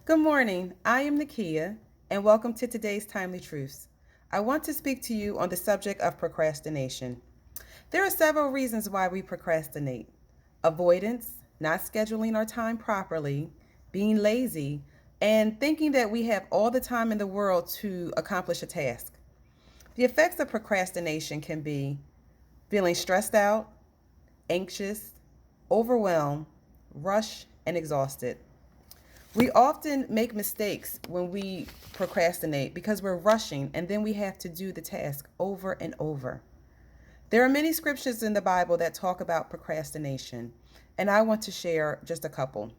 Good morning. I am Nikiya, and welcome to today's Timely Truths. I want to speak to you on the subject of procrastination. There are several reasons why we procrastinate: avoidance, not scheduling our time properly, being lazy, and thinking that we have all the time in the world to accomplish a task. The effects of procrastination can be feeling stressed out, anxious, overwhelmed, rushed, and exhausted. We often make mistakes when we procrastinate because we're rushing and then we have to do the task over and over. There are many scriptures in the Bible that talk about procrastination, and I want to share just a couple.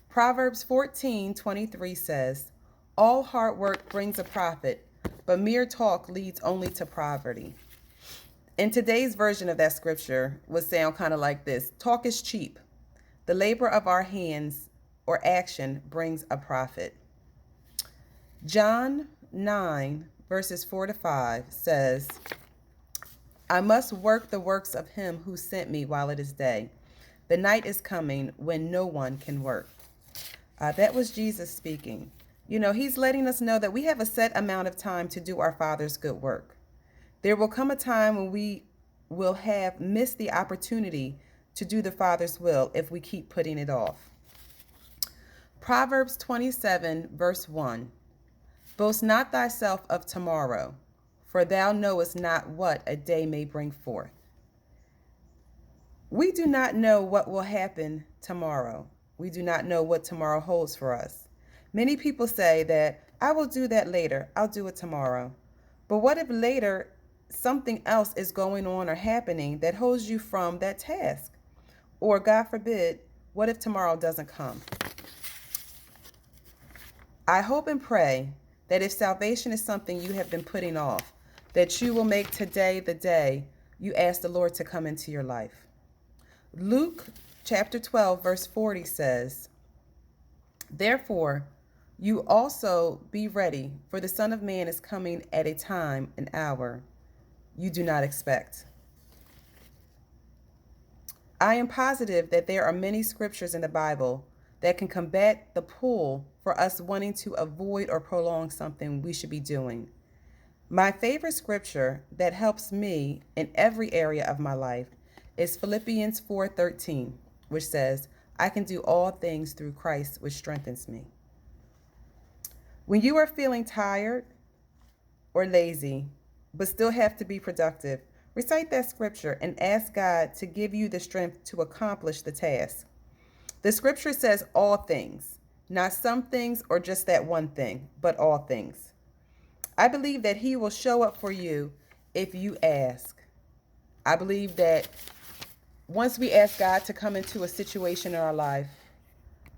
Proverbs 14:23 says, "All hard work brings a profit, but mere talk leads only to poverty." In today's version of that scripture would sound kind of like this: talk is cheap. The labor of our hands or action brings a profit. John 9, verses 4 to 5 says, "I must work the works of him who sent me while it is day. The night is coming when no one can work." That was Jesus speaking. He's letting us know that we have a set amount of time to do our Father's good work. There will come a time when we will have missed the opportunity to do the Father's will if we keep putting it off. Proverbs 27, verse 1. "Boast not thyself of tomorrow, for thou knowest not what a day may bring forth." We do not know what will happen tomorrow. We do not know what tomorrow holds for us. Many people say that I will do that later. I'll do it tomorrow. But what if later something else is going on or happening that holds you from that task? Or God forbid, what if tomorrow doesn't come? I hope and pray that if salvation is something you have been putting off, that you will make today the day you ask the Lord to come into your life. Luke chapter 12, verse 40 says, "Therefore, you also be ready, for the Son of Man is coming at a time, an hour you do not expect." I am positive that there are many scriptures in the Bible that can combat the pull for us wanting to avoid or prolong something we should be doing. My favorite scripture that helps me in every area of my life is Philippians 4:13, which says, "I can do all things through Christ, which strengthens me." When you are feeling tired or lazy, but still have to be productive, recite that scripture and ask God to give you the strength to accomplish the task. The scripture says all things, not some things or just that one thing, but all things. I believe that He will show up for you if you ask. I believe that once we ask God to come into a situation in our life,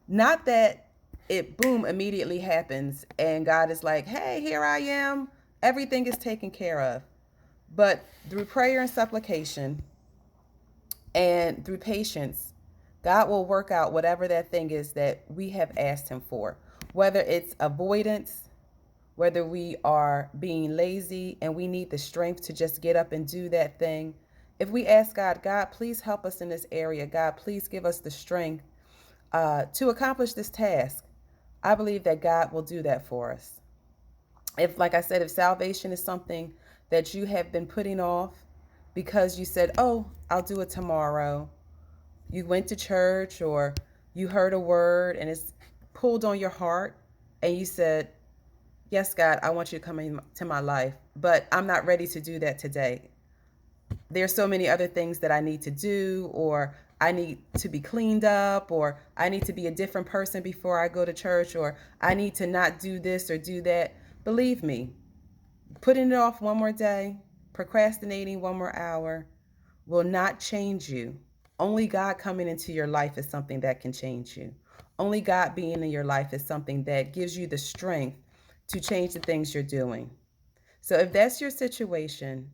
not that it boom immediately happens and God is like, "Hey, here I am. Everything is taken care of." But through prayer and supplication and through patience, God will work out whatever that thing is that we have asked Him for. Whether it's avoidance, whether we are being lazy and we need the strength to just get up and do that thing. If we ask God, "God, please help us in this area. God, please give us the strength to accomplish this task," I believe that God will do that for us. Like I said, if salvation is something that you have been putting off because you said, "Oh, I'll do it tomorrow," you went to church or you heard a word and it's pulled on your heart and you said, "Yes, God, I want you to come into my life, but I'm not ready to do that today. There's so many other things that I need to do, or I need to be cleaned up, or I need to be a different person before I go to church, or I need to not do this or do that." Believe me, putting it off one more day, procrastinating one more hour will not change you. Only God coming into your life is something that can change you. Only God being in your life is something that gives you the strength to change the things you're doing. So if that's your situation,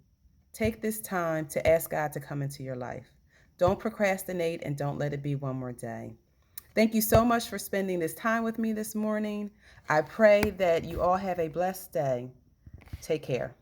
take this time to ask God to come into your life. Don't procrastinate and don't let it be one more day. Thank you so much for spending this time with me this morning. I pray that you all have a blessed day. Take care.